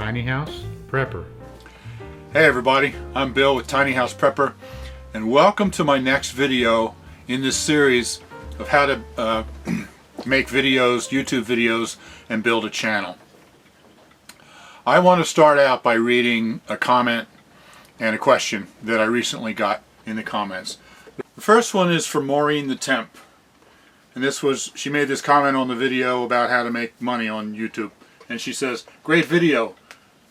Tiny House Prepper. Hey everybody, I'm Bill with Tiny House Prepper, and welcome to my next video in this series of how to make videos, YouTube videos, and build a channel. I want to start out by reading a comment and a question that I recently got in the comments. The first one is from Maureen the Temp, and she made this comment on the video about how to make money on YouTube, and she says, "Great video.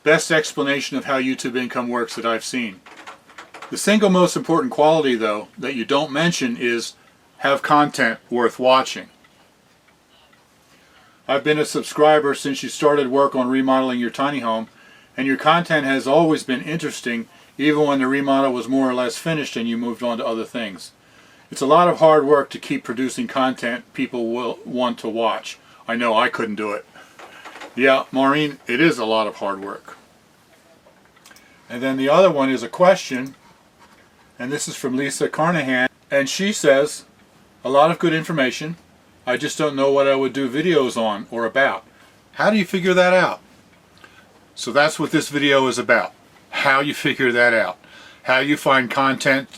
Best explanation of how YouTube income works that I've seen. The single most important quality, though, that you don't mention is have content worth watching. I've been a subscriber since you started work on remodeling your tiny home, and your content has always been interesting, even when the remodel was more or less finished and you moved on to other things. It's a lot of hard work to keep producing content people will want to watch. I know I couldn't do it." Yeah, Maureen, it is a lot of hard work. And then the other one is a question, and this is from Lisa Carnahan, and she says, "A lot of good information. I just don't know what I would do videos on or about. How do you figure that out?" So that's what this video is about. How you figure that out. How you find content,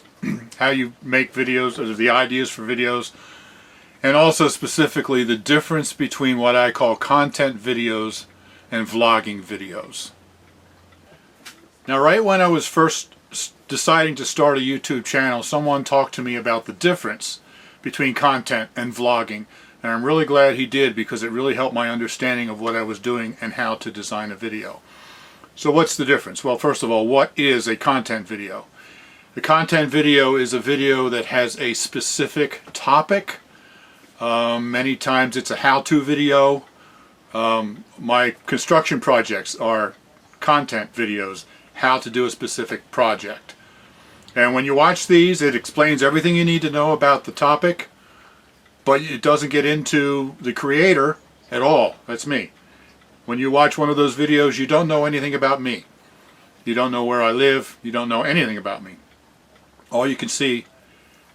how you make videos, or the ideas for videos, and also specifically the difference between what I call content videos and vlogging videos. Now, right when I was first deciding to start a YouTube channel, someone talked to me about the difference between content and vlogging, and I'm really glad he did, because it really helped my understanding of what I was doing and how to design a video. So what's the difference? Well, first of all, what is a content video? The content video is a video that has a specific topic. Many times it's a how-to video. My construction projects are content videos, how to do a specific project. And when you watch these, it explains everything you need to know about the topic, but it doesn't get into the creator at all. That's me. When you watch one of those videos, you don't know anything about me. You don't know where I live. You don't know anything about me. All you can see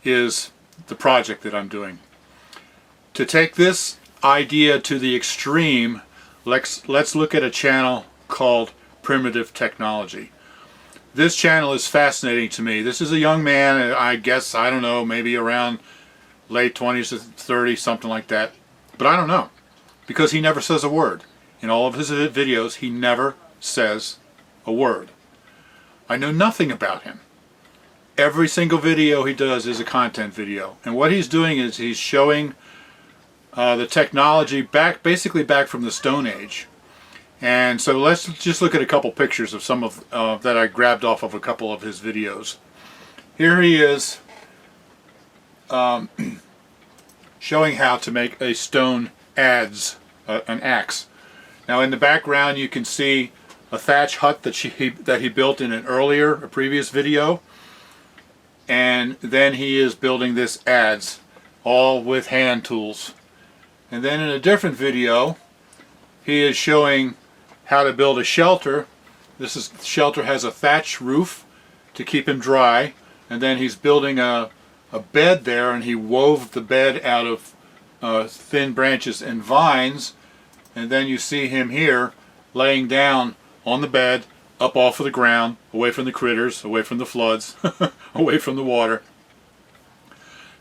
is the project that I'm doing. To take this idea to the extreme, let's look at a channel called Primitive Technology. This channel is fascinating to me. This is a young man, I guess, I don't know, maybe around late 20s to 30, something like that. But I don't know, because he never says a word. In all of his videos, he never says a word. I know nothing about him. Every single video he does is a content video. And what he's doing is he's showing the technology basically back from the Stone Age. And so let's just look at a couple pictures of some of that I grabbed off of a couple of his videos. Here he is showing how to make a stone adze, an axe. Now in the background you can see a thatch hut that he built in a previous video. And then he is building this adze, all with hand tools. And then in a different video, he is showing how to build a shelter. The shelter has a thatch roof to keep him dry, and then he's building a bed there, and he wove the bed out of thin branches and vines. And then you see him here laying down on the bed, up off of the ground, away from the critters, away from the floods, away from the water.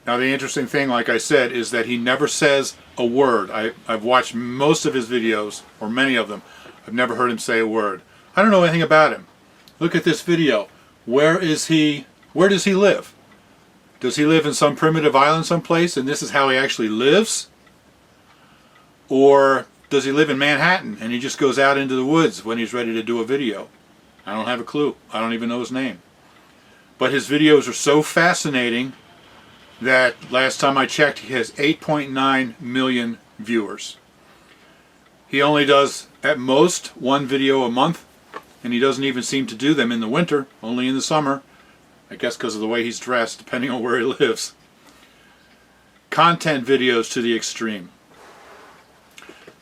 Now the interesting thing, like I said, is that he never says a word. I've watched most of his videos, or many of them. I've never heard him say a word. I don't know anything about him. Look at this video. Where does he live? Does he live in some primitive island someplace, and this is how he actually lives? Or does he live in Manhattan, and he just goes out into the woods when he's ready to do a video? I don't have a clue. I don't even know his name. But his videos are so fascinating that last time I checked, he has 8.9 million viewers. He only does, at most, one video a month, and he doesn't even seem to do them in the winter, only in the summer. I guess because of the way he's dressed, depending on where he lives. Content videos to the extreme.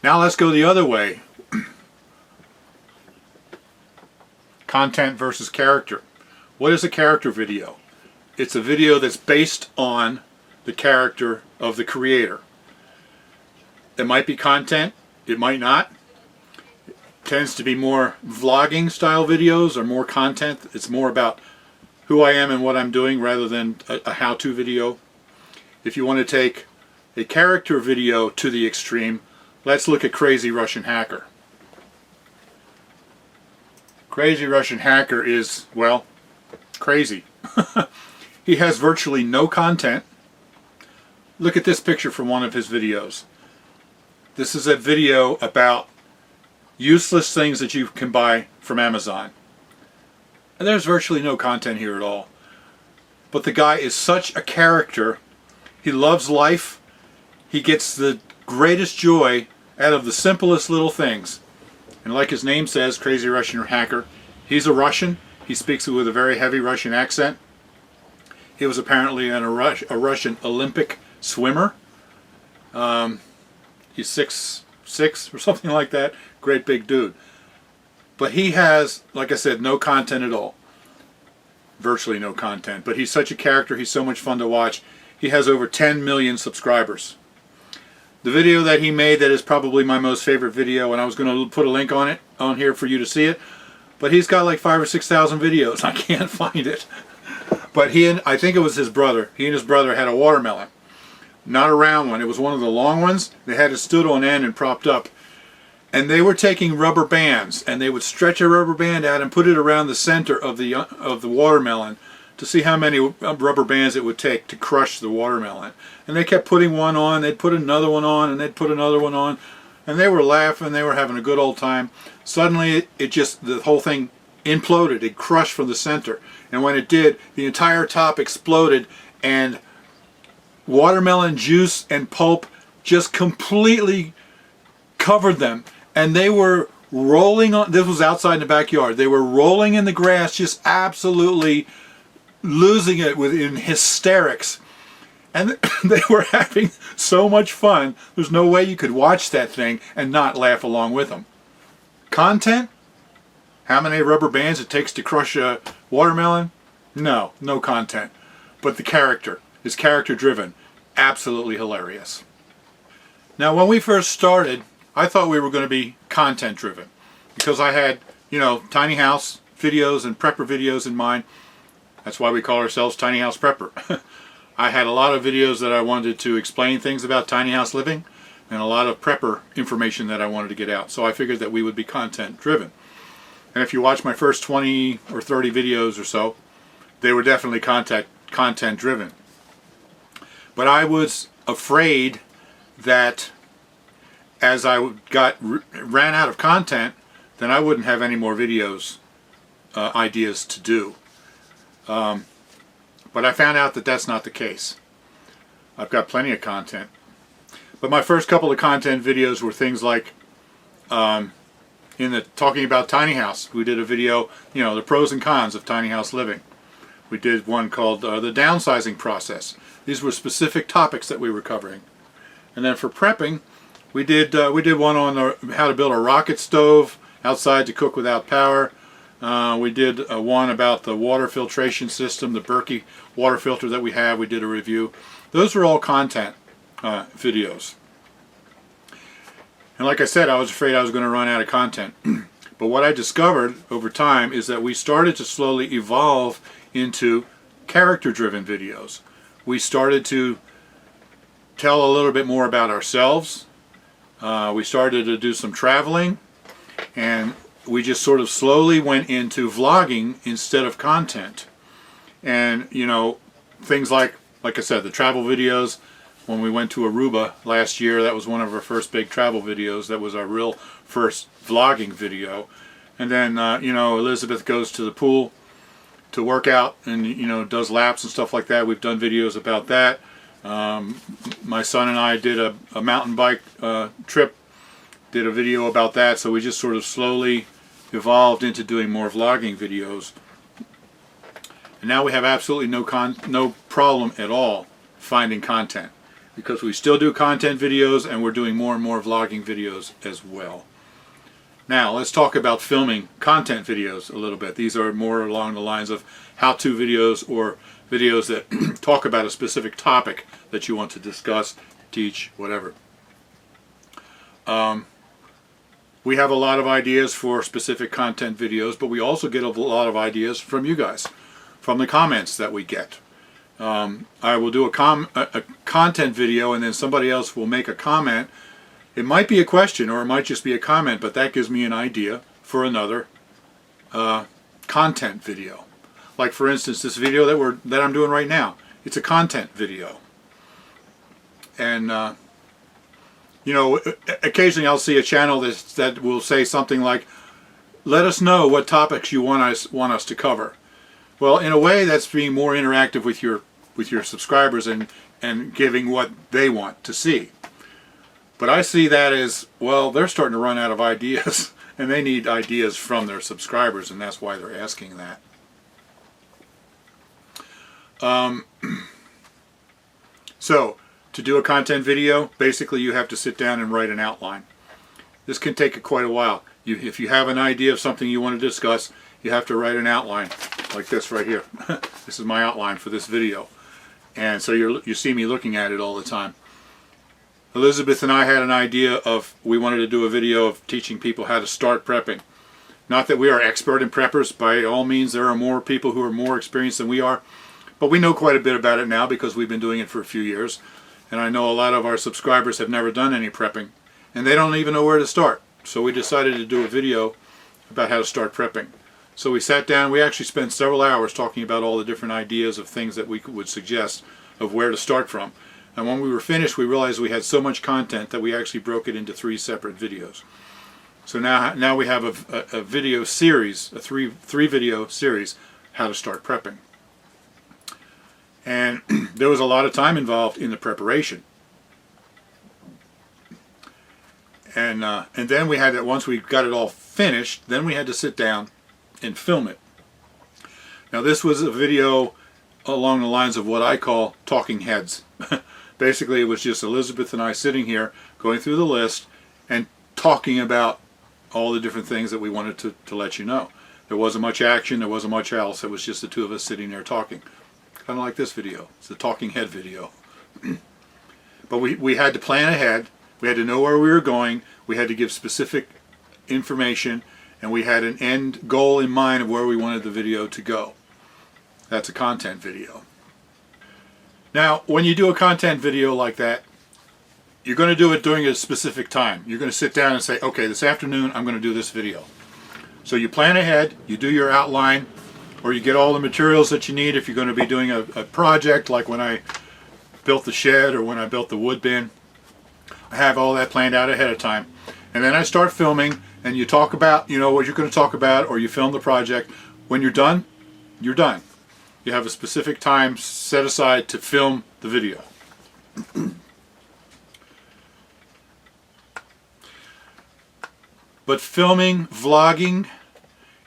Now let's go the other way. Content versus character. What is a character video? It's a video that's based on the character of the creator. It might be content, it might not. tends to be more vlogging style videos or more content. It's more about who I am and what I'm doing rather than a how-to video. If you want to take a character video to the extreme, let's look at Crazy Russian Hacker. Crazy Russian Hacker is, well, crazy. He has virtually no content. Look at this picture from one of his videos. This is a video about useless things that you can buy from Amazon. And there's virtually no content here at all. But the guy is such a character. He loves life. He gets the greatest joy out of the simplest little things. And like his name says, Crazy Russian Hacker, he's a Russian. He speaks with a very heavy Russian accent. He was apparently a Russian Olympic swimmer. He's 6'6" or something like that. Great big dude. But he has, like I said, no content at all. Virtually no content. But he's such a character. He's so much fun to watch. He has over 10 million subscribers. The video that he made that is probably my most favorite video, and I was going to put a link on it on here for you to see it, but he's got like 5,000 or 6,000 videos. I can't find it. But I think it was his brother. He and his brother had a watermelon. Not a round one. It was one of the long ones. They had it stood on end and propped up. And they were taking rubber bands, and they would stretch a rubber band out and put it around the center of the watermelon to see how many rubber bands it would take to crush the watermelon. And they kept putting one on, they'd put another one on, and they'd put another one on. And they were laughing, they were having a good old time. Suddenly, the whole thing imploded. It crushed from the center. And when it did, the entire top exploded, and watermelon juice and pulp just completely covered them. And they were rolling on, this was outside in the backyard, they were rolling in the grass, just absolutely losing it in hysterics. And they were having so much fun. There's no way you could watch that thing and not laugh along with them. Content? How many rubber bands it takes to crush a watermelon? No content. But the character is character driven. Absolutely hilarious. Now when we first started, I thought we were going to be content driven because I had, tiny house videos and prepper videos in mind. That's why we call ourselves Tiny House Prepper. I had a lot of videos that I wanted to explain things about tiny house living and a lot of prepper information that I wanted to get out. So I figured that we would be content driven. And if you watch my first 20 or 30 videos or so, they were definitely content driven. But I was afraid that as I ran out of content, then I wouldn't have any more videos, ideas to do. But I found out that that's not the case. I've got plenty of content. But my first couple of content videos were things like talking about tiny house. We did a video, the pros and cons of tiny house living. We did one called the downsizing process. These were specific topics that we were covering. And then for prepping, we did one on how to build a rocket stove outside to cook without power. We did one about the water filtration system, the Berkey water filter that we have. We did a review. Those are all content videos. And like I said, I was afraid I was going to run out of content. But what I discovered over time is that we started to slowly evolve into character-driven videos. We started to tell a little bit more about ourselves. We started to do some traveling, and we just sort of slowly went into vlogging instead of content. And things like I said, the travel videos. When we went to Aruba last year, that was one of our first big travel videos. That was our real first vlogging video. And then Elizabeth goes to the pool to work out and does laps and stuff like that. We've done videos about that. My son and I did a mountain bike trip, did a video about that. So we just sort of slowly evolved into doing more vlogging videos. And now we have absolutely no problem at all finding content, because we still do content videos and we're doing more and more vlogging videos as well. Now let's talk about filming content videos a little bit. These are more along the lines of how-to videos or videos that talk about a specific topic that you want to discuss, teach, whatever. We have a lot of ideas for specific content videos, but we also get a lot of ideas from you guys, from the comments that we get. I will do a content video, and then somebody else will make a comment. It might be a question, or it might just be a comment, but that gives me an idea for another content video. Like, for instance, this video that I'm doing right now. It's a content video. And you know, occasionally I'll see a channel that will say something like, "Let us know what topics you want us to cover." Well, in a way, that's being more interactive with your subscribers and giving what they want to see. But I see that as, well, they're starting to run out of ideas, and they need ideas from their subscribers, and that's why they're asking that. So, to do a content video, basically you have to sit down and write an outline. This can take quite a while. If you have an idea of something you want to discuss, you have to write an outline, like this right here. This is my outline for this video. And so you see me looking at it all the time. Elizabeth and I had an idea of, we wanted to do a video of teaching people how to start prepping. Not that we are expert in preppers, by all means there are more people who are more experienced than we are, but we know quite a bit about it now because we've been doing it for a few years. And I know a lot of our subscribers have never done any prepping, and they don't even know where to start. So we decided to do a video about how to start prepping. So we sat down, we actually spent several hours talking about all the different ideas of things that we would suggest of where to start from. And when we were finished, we realized we had so much content that we actually broke it into 3 separate videos. So now we have a video series, a three video series, how to start prepping. And there was a lot of time involved in the preparation. And then we had that, once we got it all finished, then we had to sit down and film it. Now this was a video along the lines of what I call talking heads. Basically it was just Elizabeth and I sitting here going through the list and talking about all the different things that we wanted to let you know. There wasn't much action, there wasn't much else, it was just the two of us sitting there talking. Kind of like this video. It's the talking head video. But we had to plan ahead, we had to know where we were going, we had to give specific information, and we had an end goal in mind of where we wanted the video to go. That's a content video. Now, when you do a content video like that, you're going to do it during a specific time. You're going to sit down and say, okay, this afternoon I'm going to do this video. So you plan ahead, you do your outline, or you get all the materials that you need if you're going to be doing a project, like when I built the shed or when I built the wood bin. I have all that planned out ahead of time. And then I start filming, and you talk about, you know, what you're going to talk about, or you film the project. When you're done, you're done. You have a specific time set aside to film the video. But filming, vlogging,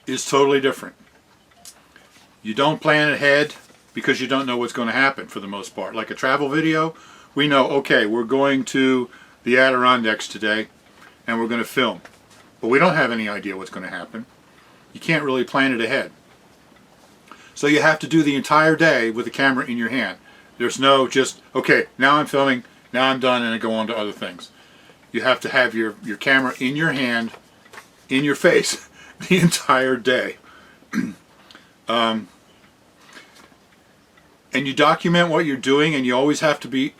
is totally different. You don't plan ahead because you don't know what's going to happen for the most part. Like a travel video, we know, okay, we're going to the Adirondacks today and we're going to film. But we don't have any idea what's going to happen. You can't really plan it ahead. So you have to do the entire day with the camera in your hand. There's no just, okay, now I'm filming, now I'm done, and I go on to other things. You have to have your camera in your hand, in your face, the entire day. And you document what you're doing, and you always have to be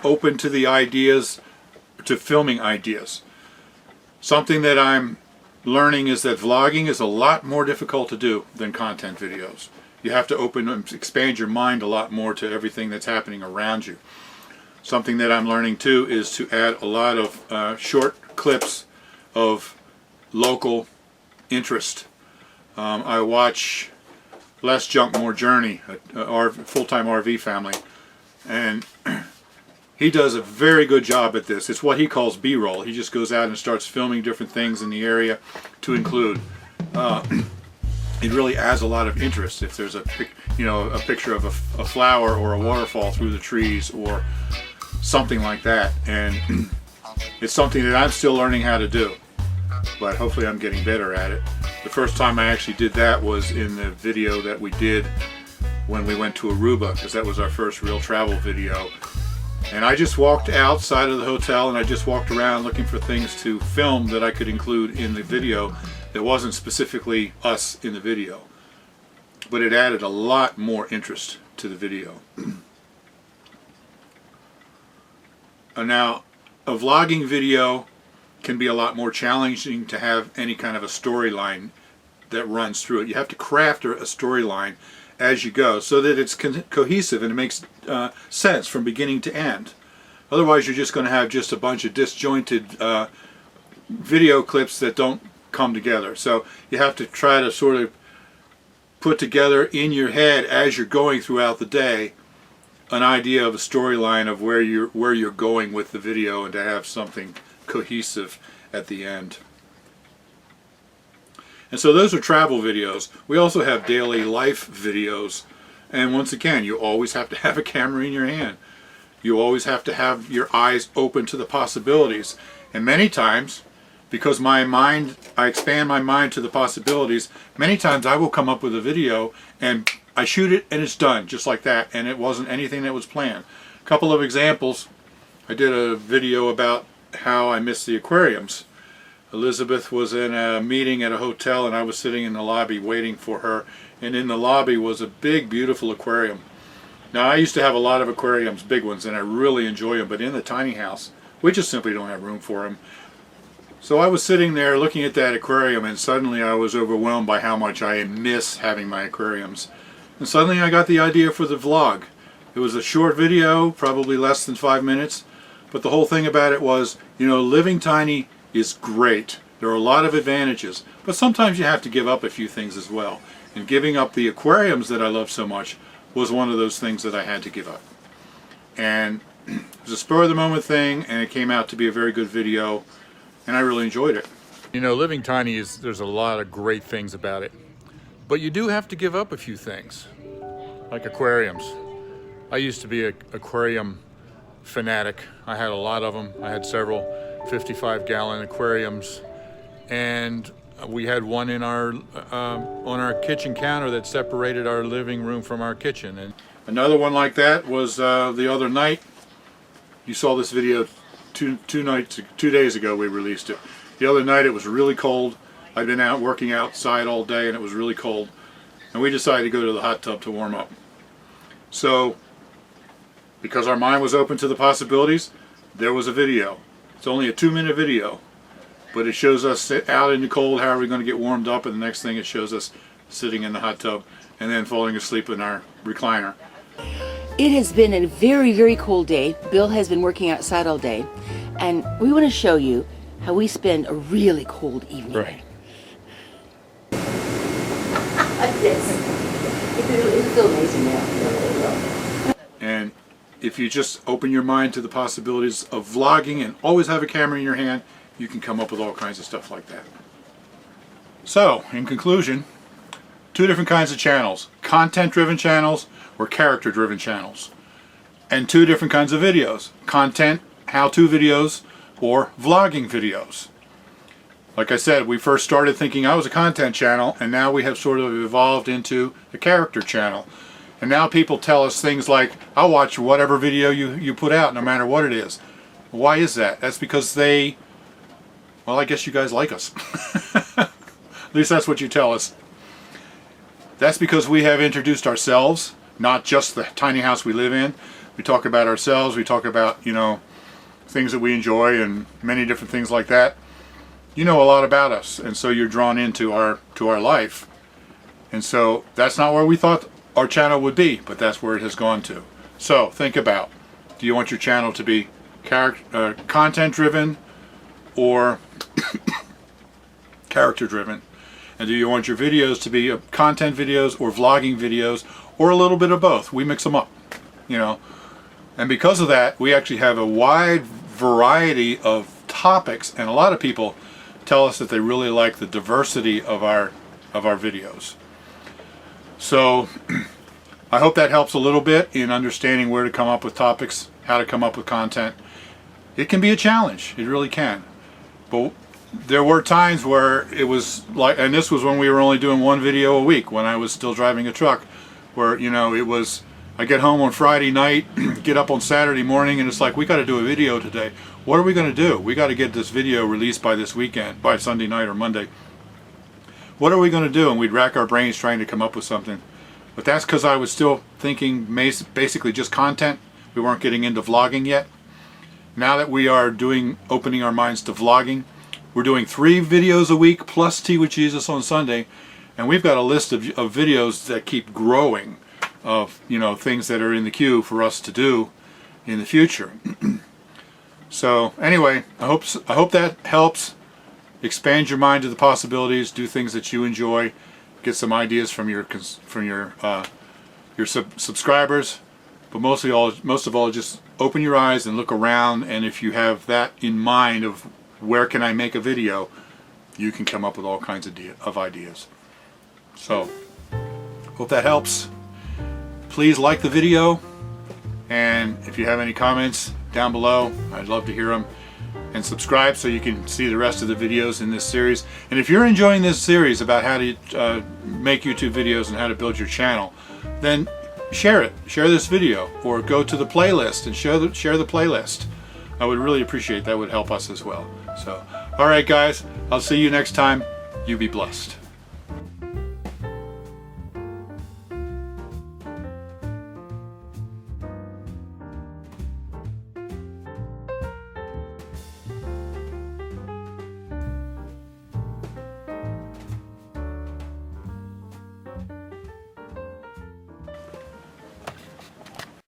open to the ideas, to filming ideas. Something that I'm learning is that vlogging is a lot more difficult to do than content videos. You have to open and expand your mind a lot more to everything that's happening around you. Something that I'm learning too is to add a lot of short clips of local interest. I watch Less Junk, More Journey, our full-time RV family, and he does a very good job at this. It's what he calls B-roll. He just goes out and starts filming different things in the area to include. It really adds a lot of interest if there's a picture of a flower or a waterfall through the trees or something like that. And it's something that I'm still learning how to do, but hopefully I'm getting better at it. The first time I actually did that was in the video that we did when we went to Aruba, because that was our first real travel video. And I just walked outside of the hotel and I just walked around looking for things to film that I could include in the video that wasn't specifically us in the video. But it added a lot more interest to the video. Now, a vlogging video can be a lot more challenging to have any kind of a storyline that runs through it. You have to craft a storyline as you go so that it's cohesive and it makes sense from beginning to end. Otherwise you're just going to have just a bunch of disjointed video clips that don't come together. So you have to try to sort of put together in your head as you're going throughout the day an idea of a storyline of where you're going with the video, and to have something cohesive at the end. And so those are travel videos. We also have daily life videos, and once again, you always have to have a camera in your hand. You always have to have your eyes open to the possibilities. And many times, because I expand my mind to the possibilities, many times I will come up with a video and I shoot it and it's done, just like that, and it wasn't anything that was planned. A couple of examples. I did a video about how I miss the aquariums. Elizabeth was in a meeting at a hotel and I was sitting in the lobby waiting for her, and in the lobby was a big, beautiful aquarium. Now, I used to have a lot of aquariums, big ones, and I really enjoy them, but in the tiny house, we just simply don't have room for them. So I was sitting there looking at that aquarium, and suddenly I was overwhelmed by how much I miss having my aquariums. And suddenly I got the idea for the vlog. It was a short video, probably less than 5 minutes, but the whole thing about it was, you know, living tiny is great. There are a lot of advantages, but sometimes you have to give up a few things as well. And giving up the aquariums that I love so much was one of those things that I had to give up. And it was a spur of the moment thing, and it came out to be a very good video, and I really enjoyed it. You know, living tiny there's a lot of great things about it, but you do have to give up a few things, like aquariums. I used to be an aquarium fanatic. I had a lot of them. I had several 55-gallon aquariums, and we had one in our on our kitchen counter that separated our living room from our kitchen. And another one like that was the other night. You saw this video two days ago. We released it. The other night it was really cold. I'd been out working outside all day and it was really cold, and we decided to go to the hot tub to warm up. So, because our mind was open to the possibilities, there was a video. It's only a 2-minute video, but it shows us out in the cold, how are we going to get warmed up, and the next thing it shows us sitting in the hot tub and then falling asleep in our recliner. It has been a very, very cold day. Bill has been working outside all day, and we want to show you how we spend a really cold evening. Right. It's so amazing now. And if you just open your mind to the possibilities of vlogging and always have a camera in your hand, you can come up with all kinds of stuff like that. So, in conclusion, 2 different kinds of channels: content-driven channels or character-driven channels. And 2 different kinds of videos: content, how-to videos, or vlogging videos. Like I said, we first started thinking I was a content channel, and now we have sort of evolved into a character channel. And now people tell us things like, I'll watch whatever video you put out, no matter what it is. Why is that? That's because well, I guess you guys like us. At least that's what you tell us. That's because we have introduced ourselves, not just the tiny house we live in. We talk about ourselves, we talk about, you know, things that we enjoy and many different things like that. You know a lot about us, and so you're drawn into our life. And so that's not where we thought our channel would be, but that's where it has gone to. So think about, do you want your channel to be content driven or character driven? And do you want your videos to be content videos or vlogging videos, or a little bit of both? We mix them up, you know. And because of that, we actually have a wide variety of topics, and a lot of people tell us that they really like the diversity of our videos. So I hope that helps a little bit in understanding where to come up with topics, how to come up with content. It can be a challenge, it really can. But there were times where it was like, and this was when we were only doing 1 video a week, when I was still driving a truck, where, you know, it was I get home on Friday night, get up on Saturday morning, and it's like, we got to do a video today. What are we going to do? We got to get this video released by this weekend, by Sunday night or Monday. What are we going to do? And we'd rack our brains trying to come up with something. But that's because I was still thinking basically just content. We weren't getting into vlogging yet. Now that we are opening our minds to vlogging, we're doing 3 videos a week plus Tea with Jesus on Sunday. And we've got a list of videos that keep growing of, you know, things that are in the queue for us to do in the future. So anyway, I hope that helps. Expand your mind to the possibilities. Do things that you enjoy. Get some ideas from your subscribers. But most of all, just open your eyes and look around. And if you have that in mind of where can I make a video, you can come up with all kinds of ideas. So hope that helps. Please like the video, and if you have any comments down below, I'd love to hear them. And subscribe so you can see the rest of the videos in this series. And if you're enjoying this series about how to make YouTube videos and how to build your channel, then share it. Share this video, or go to the playlist and share the playlist. I would really appreciate that. Would help us as well. So, all right, guys, I'll see you next time. You be blessed.